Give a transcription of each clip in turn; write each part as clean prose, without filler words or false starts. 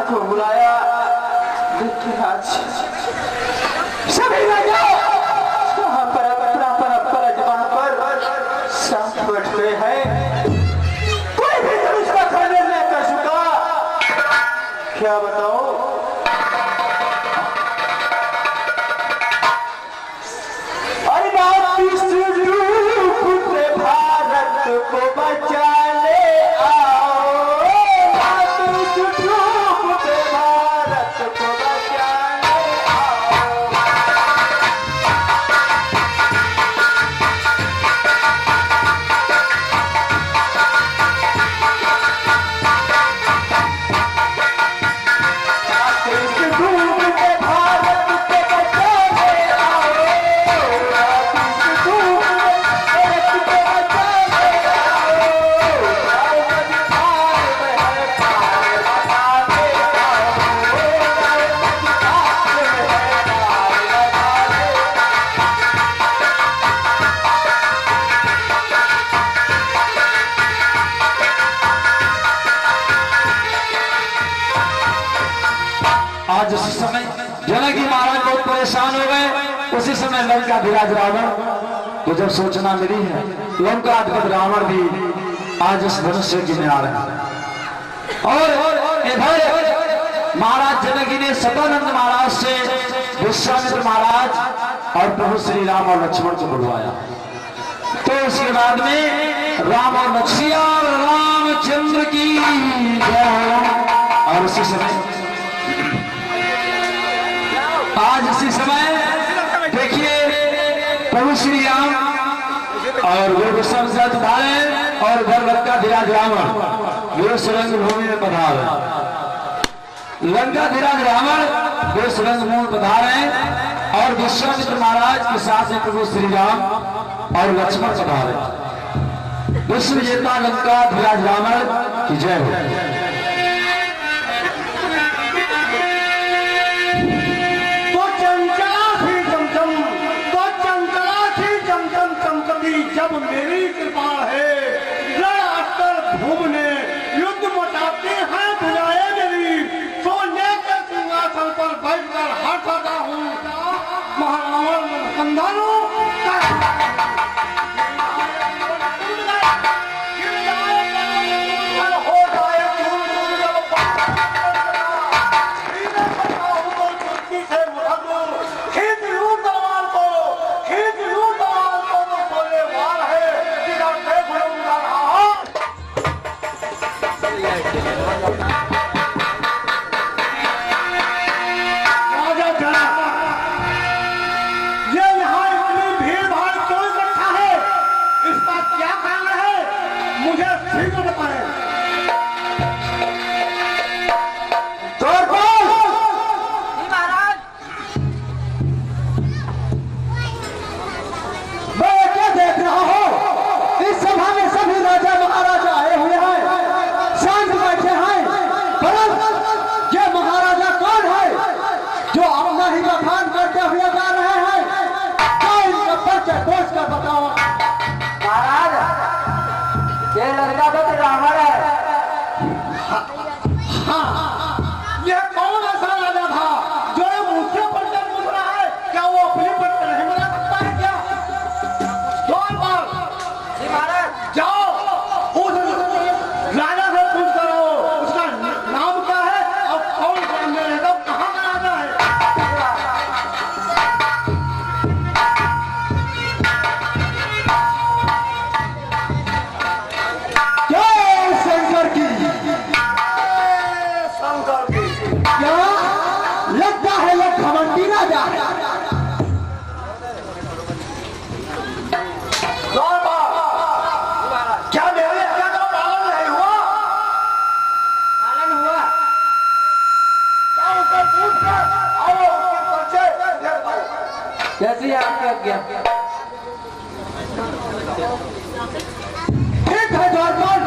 को बुलाया, लेकिन आज सभी राजा वहां पर अपना जवान पर साथ बैठे हैं। कोई भी दूसरा खाने नहीं कर चुका। क्या बताओ, अरे बाप पुत्र भारत को बचा ले आओ, पुत्र भारत को बचा ले आओ। आज उसी समय जनक महाराज बहुत परेशान हो गए। उसी समय लंका धीराज रावण को जब सूचना मिली है, लंकाधिपति रावण भी आज इस धनुष से गिरने आ रहे हैं। और इधर महाराज जनक ने सदानंद महाराज से विश्वामित्र महाराज और प्रभु श्री राम और लक्ष्मण को बुलवाया। तो उसके बाद में राम और लक्ष्मण रामचंद्र की जय। और उसी समय आज इसी समय देखिए प्रभु श्री राम और वो विश्वामित्र धारे और उधर लंका धीराज रावण वे सुरंग भूमि में पधारे। लंका धीराज रावण वे सुरंग भूमि में पधारे और विश्वामित्र महाराज के साथ में प्रभु श्री राम और लक्ष्मण पधारे। विश्व विजेता लंका धीराज रावण की जय हो। जब मेरी कृपा है रण घूमने युद्ध मचाते हैं बुलाए मेरी, सोने के सिंहासन पर बैठकर हटता हूँ महारावण कंधानों जैसे आपकी आज्ञा। ठीक है द्वारपाल,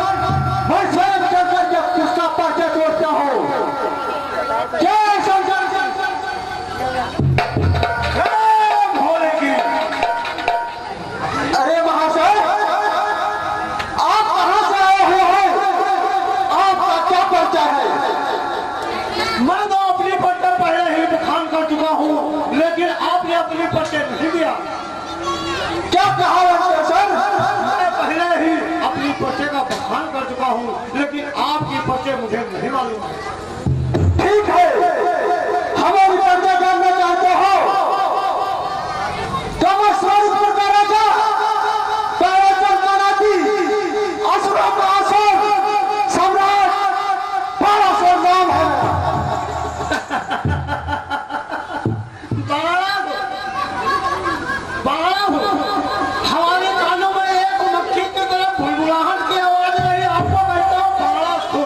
मैं स्वयं चलकर जब उसका पर्चा तोड़ता हूँ। जय शंकर भोले की। अरे महाशय, आप कहाँ से आए हुए हैं? आपका क्या पर्चा है? नहीं दिया। क्या कहा लंकेश्वर? मैं पहले ही अपनी बच्चे का बखान कर चुका हूँ, लेकिन आपकी बच्चे मुझे नहीं मालूम है। ठीक है, हमारी चर्चा जानना चाहते हो तो मैं स्वरूपुर का राजा ताराचंद मराठी असुरों का असुर सम्राट तारासुर नाम है। बाड़ा हो, हमारे कानों में एक मक्खी की तरह बुलबुलाहट की आवाज रही। आपको कहता हूँ बाड़ा हो।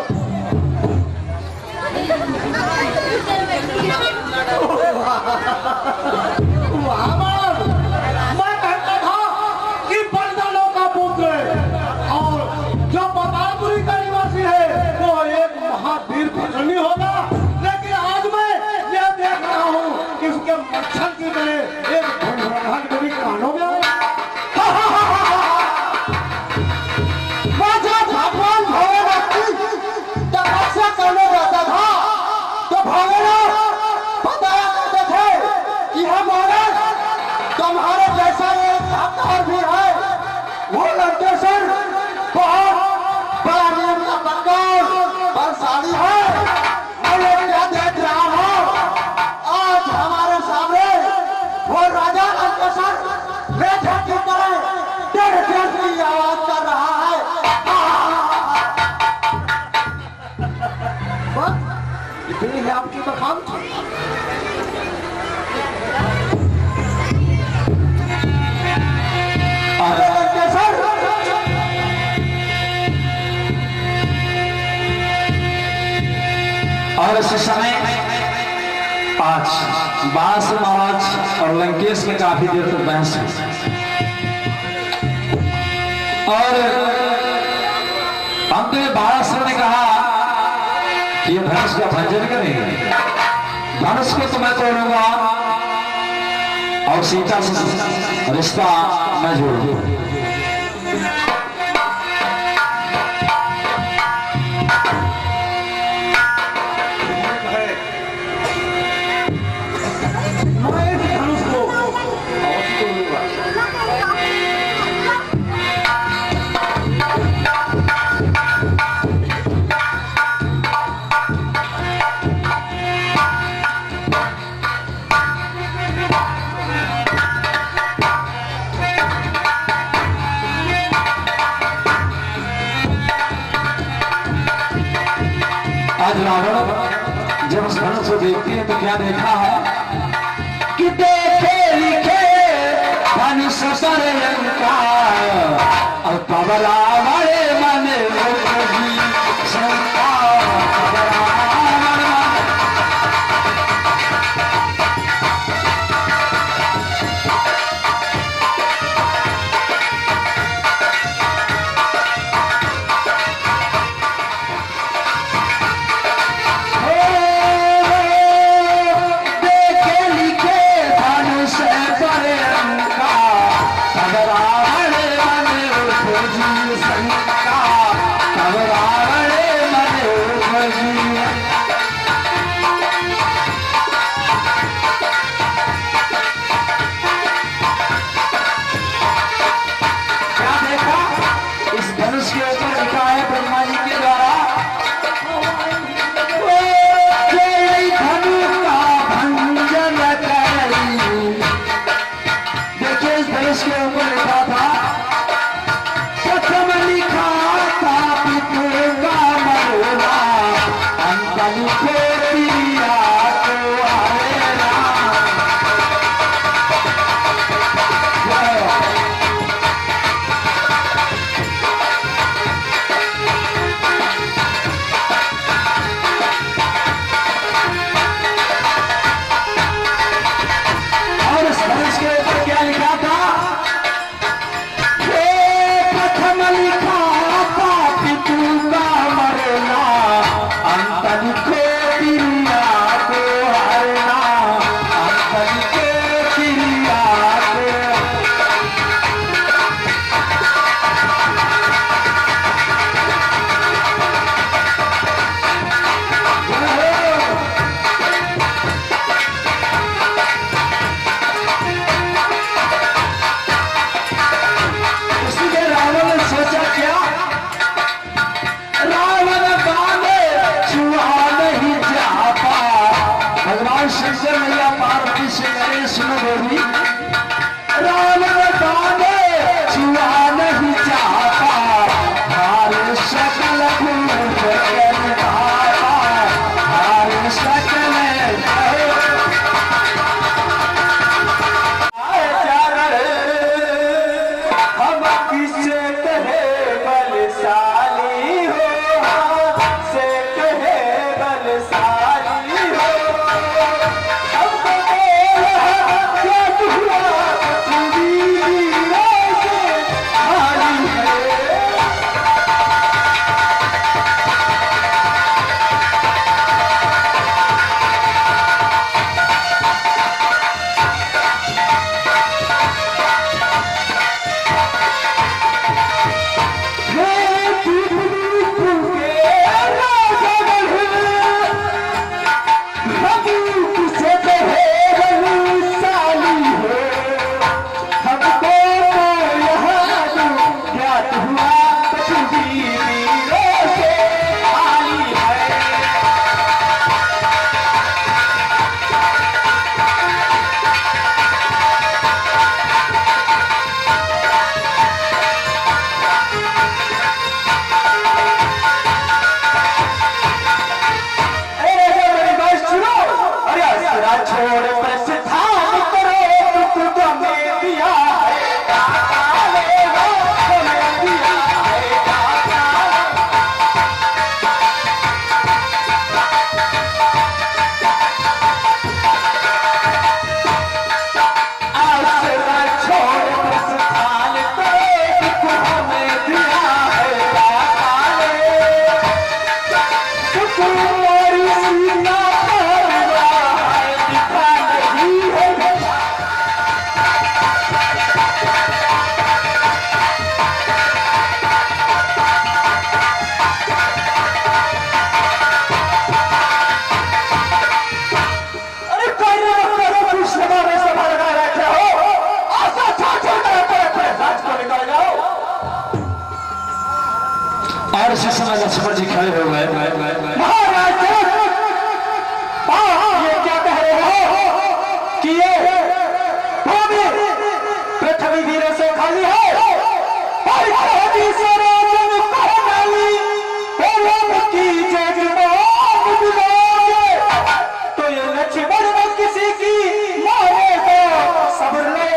मैं कहता था कि बंदरों का पुत्र और जो पतालपुरी का निवासी है वो एक महावीर भजनी होगा, लेकिन आज मैं यह देख रहा हूँ कि उसके मच्छर की तरह एक भुनभुनाहट मेरी कानों में आया। राजा भगवान भोलेनाथ की तपस्या करने जाता था तो भोलेनाथ बताया करते थे कि हम तुम्हारे जैसा एक भक्त भी है, वो लंकेश्वर बहुत बड़ा नियम का बंगाल बलशाली है। मैं लोग क्या देख रहा हूँ, आज हमारे सामने वो राजा लंकेश्वर रेखा की तरह टेढ़ टेढ़ की आवाज कर रहा है। बस इतनी है आपकी बखान। अरे लंकेश्वर, और इस समय आज बास महाराज और लंकेश में काफी देर तक बहस हुई और अंत में बारासुर ने कहा कि ये धनुष का भंजन करेंगे, धनुष को तो मैं तोड़ूंगा और सीता से रिश्ता मैं जोड़ूंगा। मैं इस धनुष को अवश्य तोड़ूंगा। आज रावण जब उस धनुष को देखती है तो क्या देखा है कि देखे लिखे धनुष पर लंका और कबरा बड़े मन जी शंका Jesus हमें दिया है दाता रे हो, हमें दिया है दाता। आसरा छोड़ बस हाल पे तू हमें दिया है दाता रे, तू मेरी सीना पर दिखा नहीं है। अरे करो कृष्ण में सभा लगा रखे हो, आशा छोड़ कर राज को निकल जाओ। और इसी समय लक्ष्मण जी खड़े हो गए। महाराज ये क्या कह रहे हो कि ये भूमि पृथ्वी वीरों से खाली है और खाली से राजन को डाली और की जगबान बुलाए, तो ये लक्ष्मण में किसी की मारे तो सब्र ले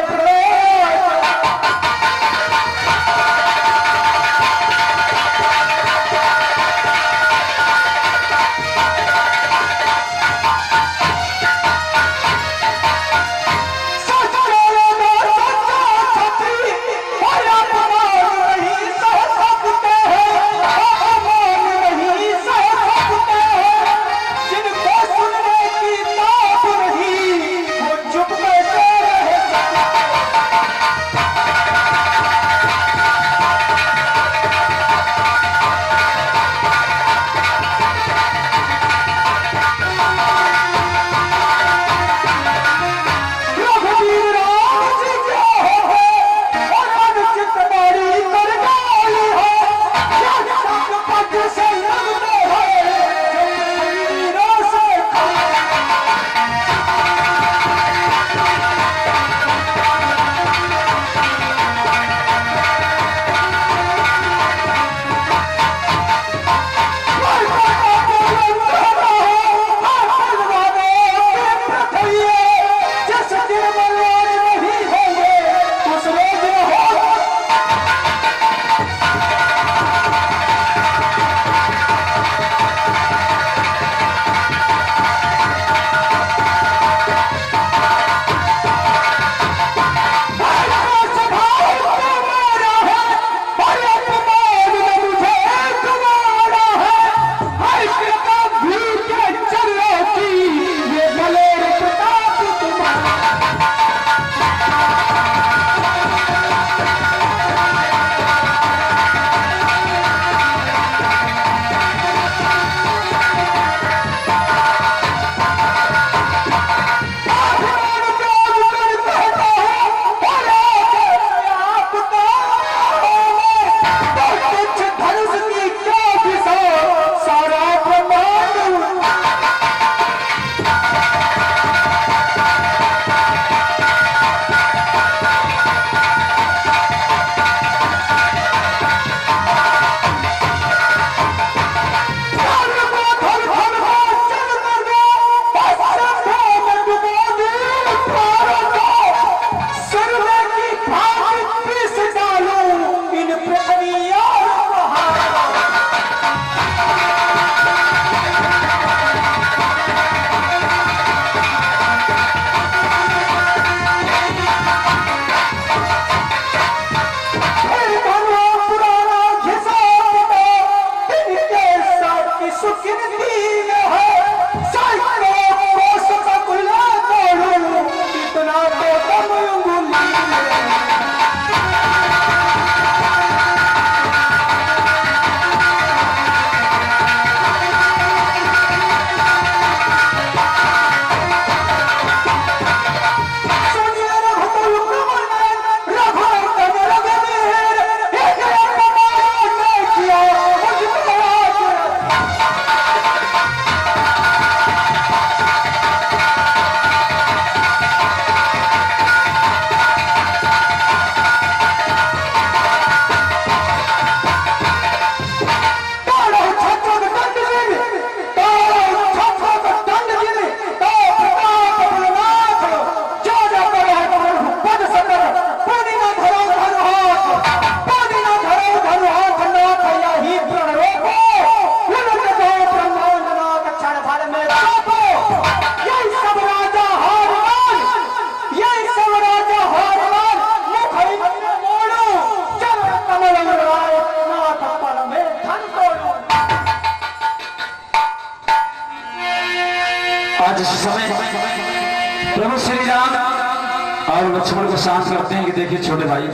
लक्ष्मण को शांत करते हैं कि देखिए छोटे भाई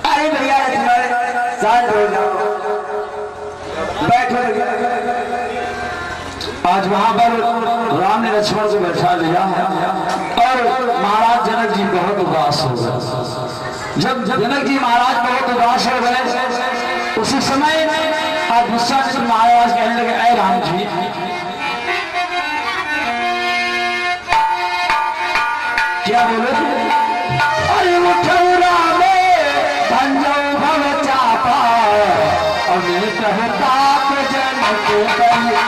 अरे भैया लक्ष्मण शांत हो जाओ, बैठो भैया। आज वहां पर राम ने लक्ष्मण को बैठा लिया है और महाराज जनक जी बहुत उदास हो गए। जब जनक जी महाराज बहुत उदास हो गए उसी समय आज विश्वामित्र महाराज कहने लगे, अरे राम जी क्या बोले? अरे उठो रामे भंजो भव चापा अमित ताप जनक कहिया।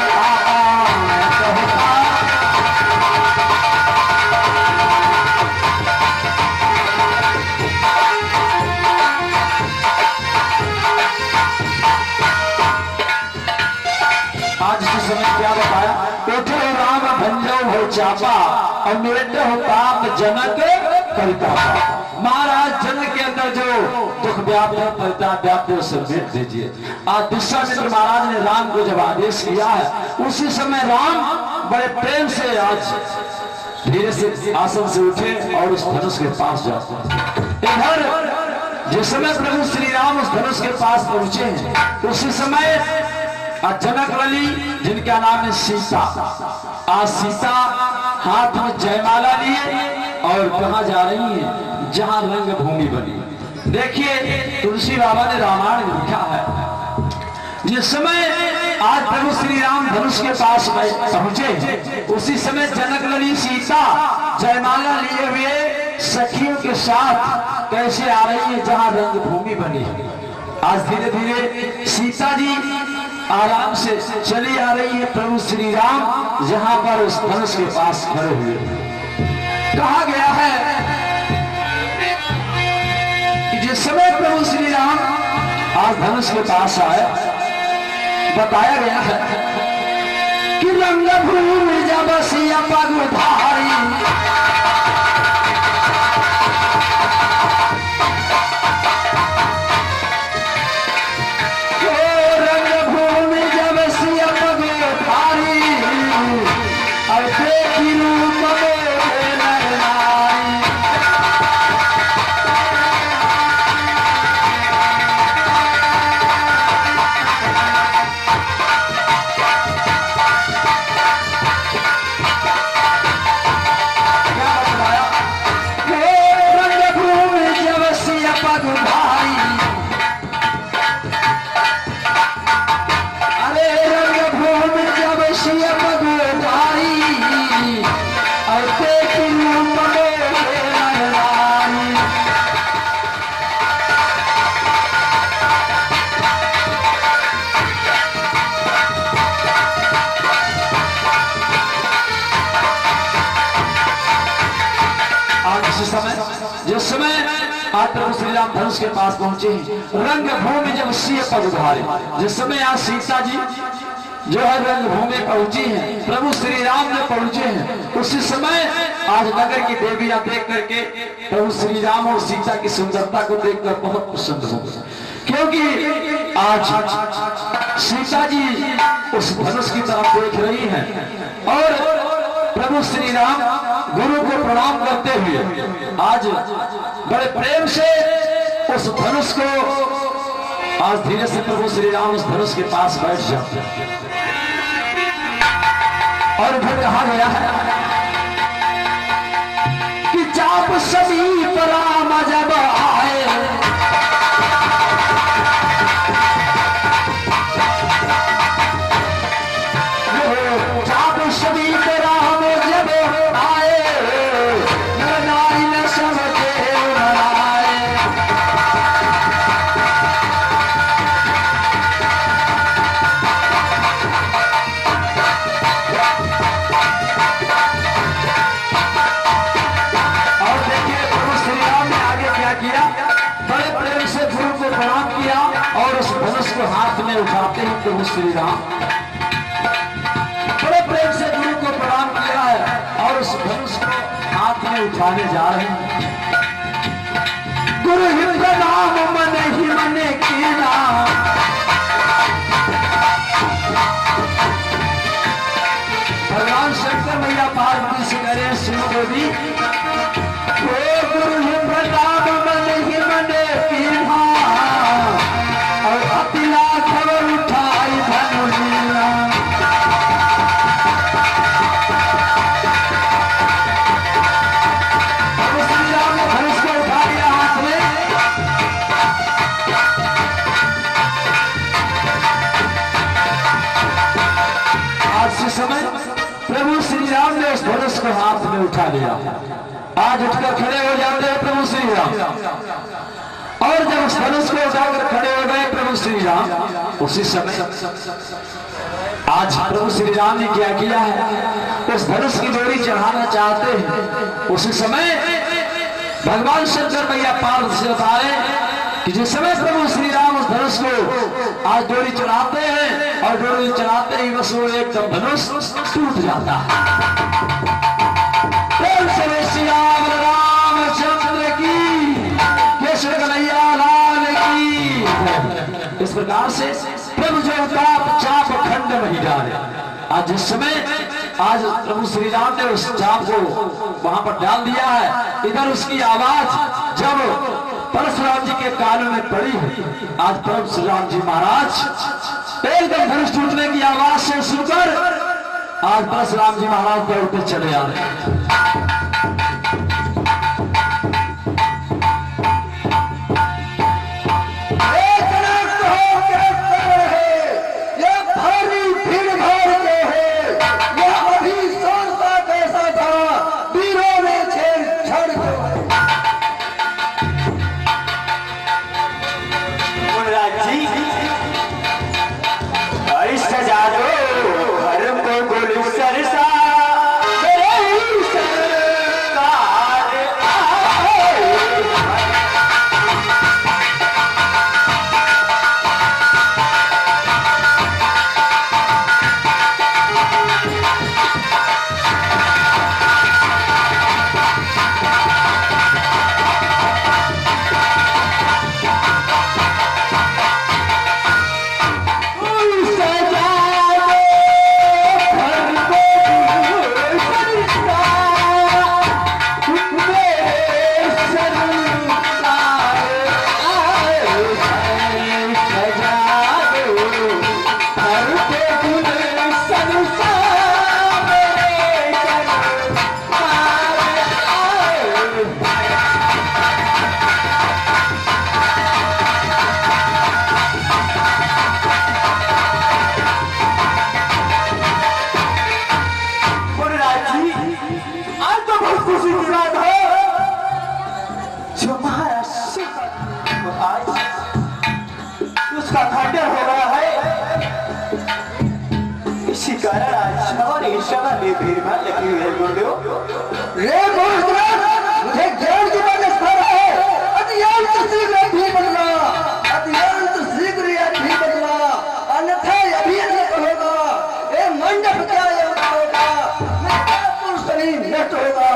आज के समय क्या बताया? उठो राम भंजो भव चापा और मृत हो पाप जनक परितापा। महाराज जनक के अंदर जो दुख व्याप्त है, परिताप व्याप्त है, उसे मिट दीजिए। आज विश्वामित्र महाराज ने राम को जब आदेश किया है उसी समय राम बड़े प्रेम से आज धीरे से आसन से उठे और उस धनुष के पास जाते। इधर जिस समय प्रभु श्री राम उस धनुष के पास पहुंचे हैं उसी समय जनक लली जिनका नाम है सीता, आज सीता हाथ में जयमाला लिए और कहा जा रही है जहां रंग भूमि बनी। देखिए तुलसी बाबा ने रामायण में लिखा है जिस समय आज प्रभु श्री राम धनुष के पास पहुंचे उसी समय जनक लली सीता जयमाला लिए हुए सखियों के साथ कैसे आ रही है जहां रंग भूमि बनी। आज धीरे धीरे सीता जी आराम से चली आ रही है, प्रभु श्री राम जहां पर उस धनुष के पास खड़े हुए। कहा गया है कि जिस समय प्रभु श्री राम आज धनुष के पास आए बताया गया है कि रंग भूमि जब सिया पगधारी जिस समय आज प्रभु श्री राम धनुष के पास पहुंचे हैं रंग भूमि जब सिय पग उधारे, जिस समय आज सीता जी जो है रंग भूमि पहुंची हैं, प्रभु श्री राम ने पहुंचे हैं उसी समय आज नगर की देवियां देख करके प्रभु श्री राम और सीता की सुंदरता को देखकर बहुत प्रसन्न हो गए, क्योंकि आज सीता जी उस धनुष की तरफ देख रही हैं और प्रभु श्री राम गुरु को प्रणाम करते हुए आज बड़े प्रेम से उस धनुष को आज धीरे से प्रभु श्री राम उस धनुष के पास बैठ जाते हैं। और फिर कहा गया है कि चाप समीप राम जब आए चाप समीप राम जब आए नारी न समझे बनाए। और देखिए प्रभु श्री राम ने आगे क्या किया, बड़े प्रेम से गुरु को प्रणाम किया और उस धनुष को हाथ में उठाते ही प्रभु श्री राम बड़े प्रेम से गुरु को प्रणाम किया है और उस धनुष को हाथ में उठाने जा रहे हैं। गुरु ही प्रणाम मन ही मन कीना, भगवान शंकर मैया पार्वती से करे शिव देवी उठा लिया। आज उठकर खड़े हो जाते हैं प्रभु श्री राम, और जब उस धनुष को उठाकर खड़े हो गए प्रभु श्री राम, उसी समय आज प्रभु श्री राम ने क्या किया है, उस धनुष की डोरी चढ़ाना चाहते हैं। उसी समय भगवान शंकर भैया पार्वती से उतारे कि जिस समय प्रभु श्री राम उस धनुष को आज डोरी चढ़ाते हैं, और डोरी चढ़ाते ही बस वो एकदम धनुष टूट जाता है। श्री राम रामचंद्र की, केशव कन्हैया लाल की। इस प्रकार से प्रभु जो चाप खंड नहीं डाले। आज जिस समय आज प्रभु श्री राम ने उस चाप को वहां पर डाल दिया है, इधर उसकी आवाज जब परशुराम जी के कानों में पड़ी, आज परशुराम जी महाराज एकदम धनुष टूटने की आवाज से सुनकर आज परशुराम जी महाराज दौड़ते चले आ रहे हैं। मुझे ज्ञान की व्यवस्था है, अत्यंत शीघ्र भी बदला, अत्यंत शीघ्र यह भी बदला, अन्यथा अभी नष्ट होगा। ये मंडप क्या होगा, शरीर नष्ट होगा।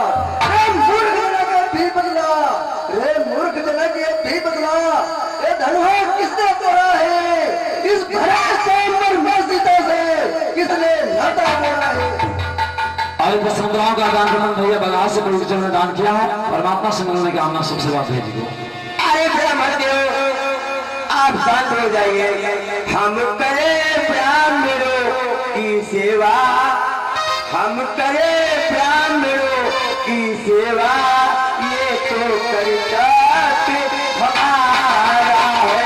मूर्ख जनक भी बदला, रे मूर्ख जनक ये भी बदला। ये धनुष किसने तोड़ा है, इस भरत से मर्सिता से किसने नाता तोड़ा है। और संग्राम का दान भैया बगास से प्रभु ने दान किया है। परमात्मा से मिलने की कामना सबसे बात भेजिए। अरे ब्राह्मण देव आप शांत हो जाइए। हम करें ब्राह्मणों की सेवा, हम करें ब्राह्मणों की सेवा, ये तो करता हमारा है।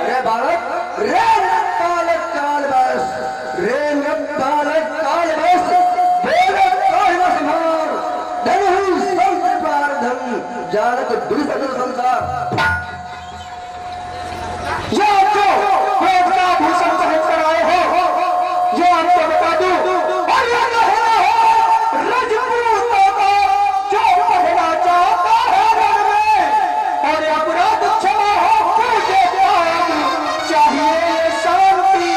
रे बालक रे बालक काल बस रे बालक काल बस बोले काल बस मार धन ही संत पार धन जानक दुर्सद संसार ये आपको वेद का भूषण पहन कर आए हो ये आपको बता दूं और ये कहना हो रजपूतों को जो पढ़ना चाहता है रण में और अपराध क्षमा हो मुझे चाहिए शांति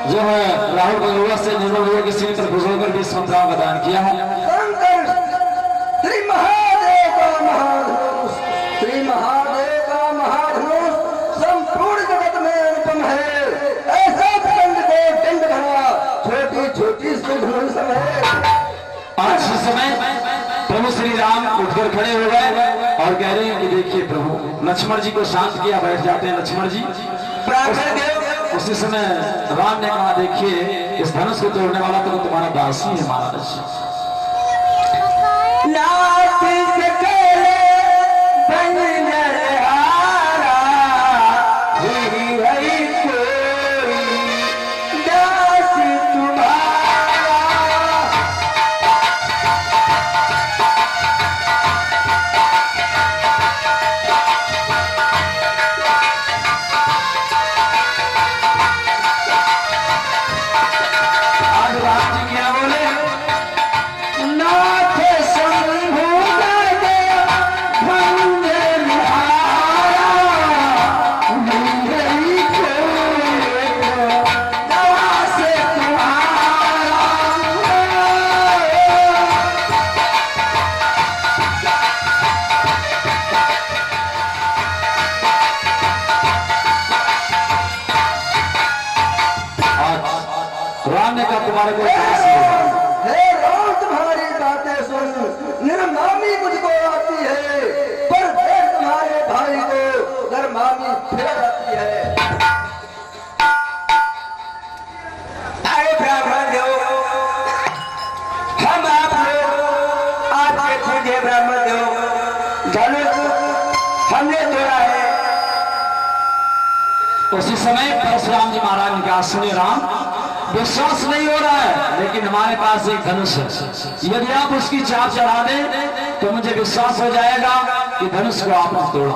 जो है राहुल बंगुआ से निर्मल भैया के सिर पर घुस होकर 20 मुद्राओं का दान किया है। शंकर श्री महादेव का महाधनुष श्री महादेव का महाधनुष संपूर्ण जगत में अनुपम है ऐसा दंड को दंड भरा छोटी छोटी से धनुष है। आज इस समय प्रभु श्री राम उठकर खड़े हो गए और कह रहे हैं कि देखिए प्रभु लक्ष्मण जी को शांत किया, बैठ जाते हैं लक्ष्मण जी। उसी समय राम ने कहा देखिए इस धनुष को तोड़ने वाला तो तुम्हारा दास ही है महाराज। राम ने कहा तुम्हारे को हे राम तुम्हारी बातें सुन निर्मामी मुझको आती है पर देख तुम्हारे भाई को गर्मामी फिर आती है। अरे ब्राह्मण देव हम आप लोग आपके पूज्य ब्राह्मण देव धनुष हमने तोड़ा है। उसी समय परशुराम जी महाराज ने कहा सुने राम विश्वास नहीं हो रहा है लेकिन हमारे पास एक धनुष है, यदि आप उसकी चाप चढ़ा दें तो मुझे विश्वास हो जाएगा कि धनुष को आपने तोड़ा।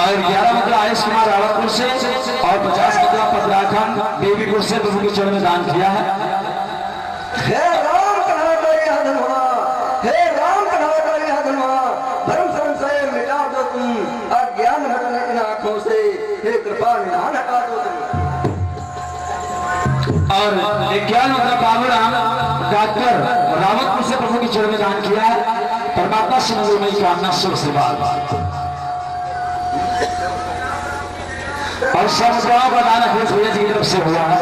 और 11 मुद्रा आयुष कुमार रावतपुर से और 50 मुद्रा पत्राखंड देवीपुर से प्रभु के चरण में दान किया है। हे राम कहा कर यह धनुआ हे राम कहा कर यह धनुआ धर्म संशय मिटा दो तुम अज्ञान हटने इन आंखों से हे कृपा निधान हटा दो तुम। और 11 मुद्रा बाबूराम डॉक्टर रावतपुर से प्रभु के चरण में दान किया है। परमात्मा से मंगलमयी कामना शुभ से बात और सब मुद्राओं का दान अखिलेश भैया जी की तरफ से हुआ है।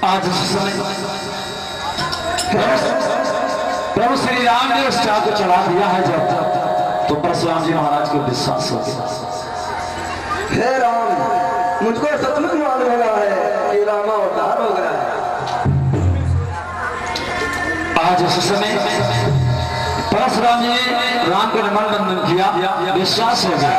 आज उस समय प्रभु श्री राम ने उस चाक को चढ़ा दिया है जब तो परशुराम जी महाराज को विश्वास हो गया। हे राम मुझको सचमुच मालूम हो गया है कि रामा अवतार हो गया है। आज उस समय परशुराम जी ने राम को नमन बंधन किया, विश्वास हो गया।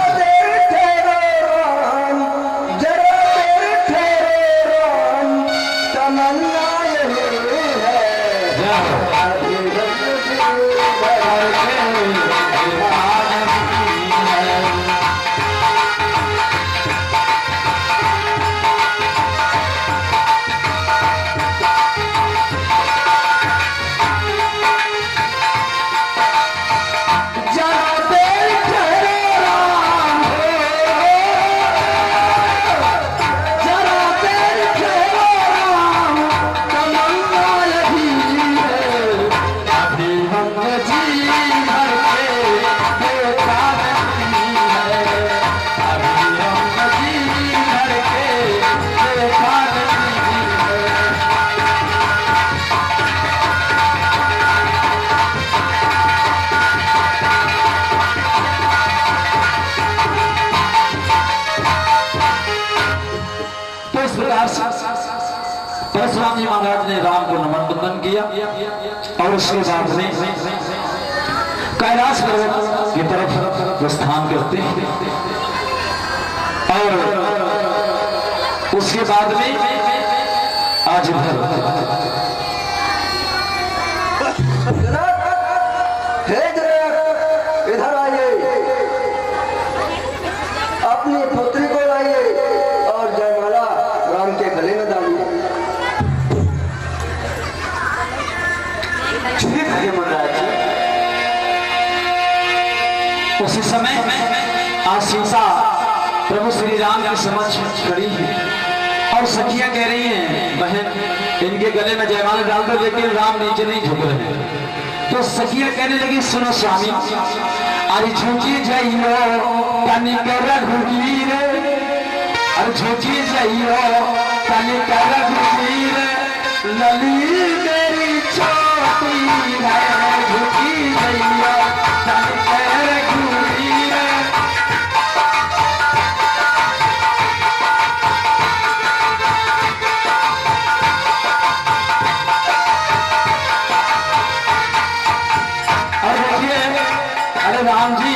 परशुराम जी महाराज ने राम को नमन बंदन किया और उसके बाद में कैलाश पर्वत की तरफ प्रस्थान करते हैं और उसके बाद में आज इधर आइए, अपनी पुत्री को लाइए और जयमाला राम के गले में डालिए। उसी समय आज सीता प्रभु श्री राम के समक्ष खड़ी है और सखियां कह रही हैं बहन इनके गले में जयमाला डाल दो, लेकिन राम नीचे नहीं झुक रहे हैं। तो सखियां कहने लगी सुनो स्वामी, अरे झुकी जाइयो तनिक रघुवीर, अरे झुकी जाइयो तनिक रघुवीर, लली मेरी छोटी है, झुकी जाइयो तनिक रघुवीर। राम जी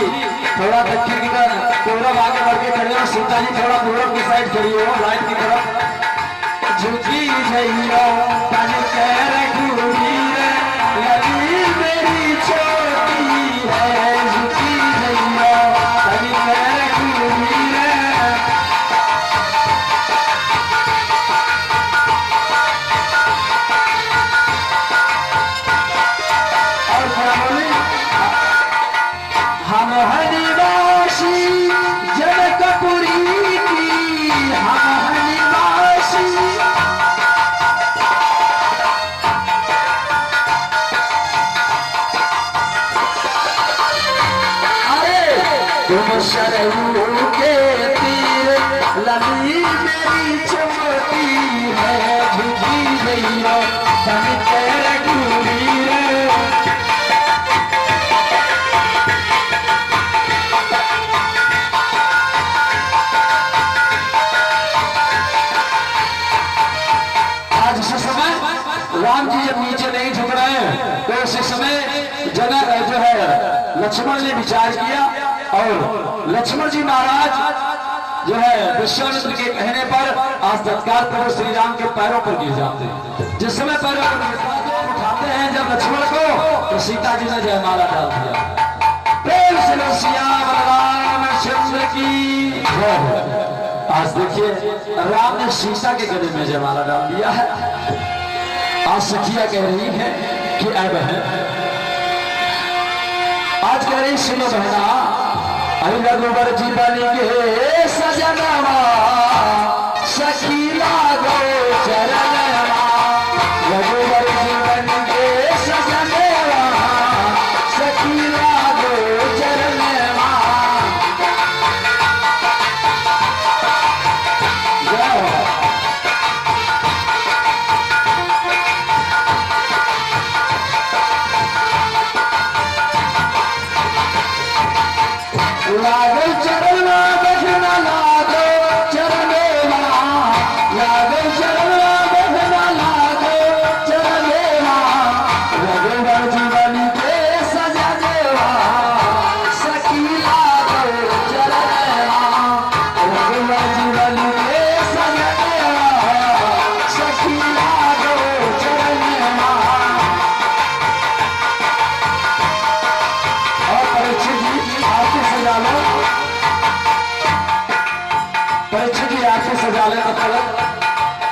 थोड़ा दक्षिण की तरफ पूरब आगे बढ़ के खड़े हो, सीता जी थोड़ा पूरब की साइड खड़ी हो, राइट की तरफ। झुकी जइयो तनिक रघुवीर, लली मेरी छोटी है, झुकी जइयो तनिक रघुवीर। और क्या बोली, हम हरिवासी जनकपुरी की, हम हरिवासी। अरे तुम सरयू के तीर, लली मेरी छोटी है, झुकी जइयो तनिक रघुवीर। राम जी जब नीचे नहीं झुक रहे हैं तो उसी समय जनक जो है लक्ष्मण ने विचार किया और लक्ष्मण जी महाराज जो है विश्वामित्र के कहने पर आज तत्काल प्रभु श्री राम के पैरों पर गिर जाते हैं। जिस समय पैरों पर उठाते हैं जब लक्ष्मण को, तो सीता जी ने जयमाला डाल दिया। प्रेम से सियावर रामचंद्र की जय। आज देखिए राम ने सीता के गले में जयमाला डाल दिया है। आज सखिया कह रही है कि ऐ बहन, आज कह रही सुनो बहना, अरे रघुवर जीवन के सजनवा सखी लागो चरणवा, रघुवर जीवन के सजनवा सखी लागो चरणवा। लागो चरणवा बजना, लागो चरणवा, लागो चरणवा बजना। डाले तो पलक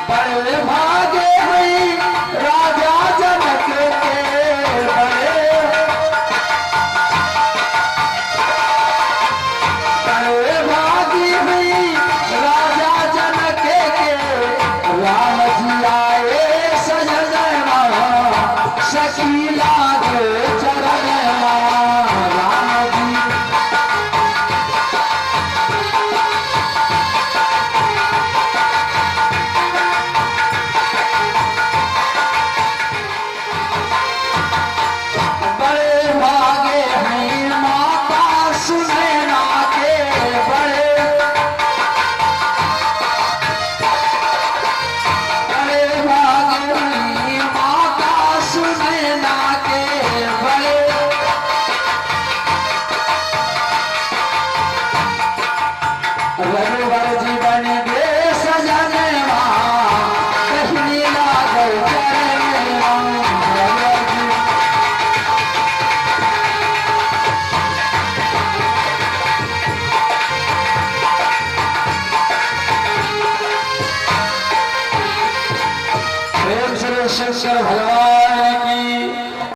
बड़े भागे हुई राजा जनक के बड़े भागी हुई राजा जनक के राम जी आए सजना शकीला के चरण राम जी बड़े भागे हैं माता सुनैना के बड़े भागे हैं माता सुनैना के बड़े रघुवर जीवन के सजने कहीं लागो चरण रघुवर जी प्रेम से शंकर भगवान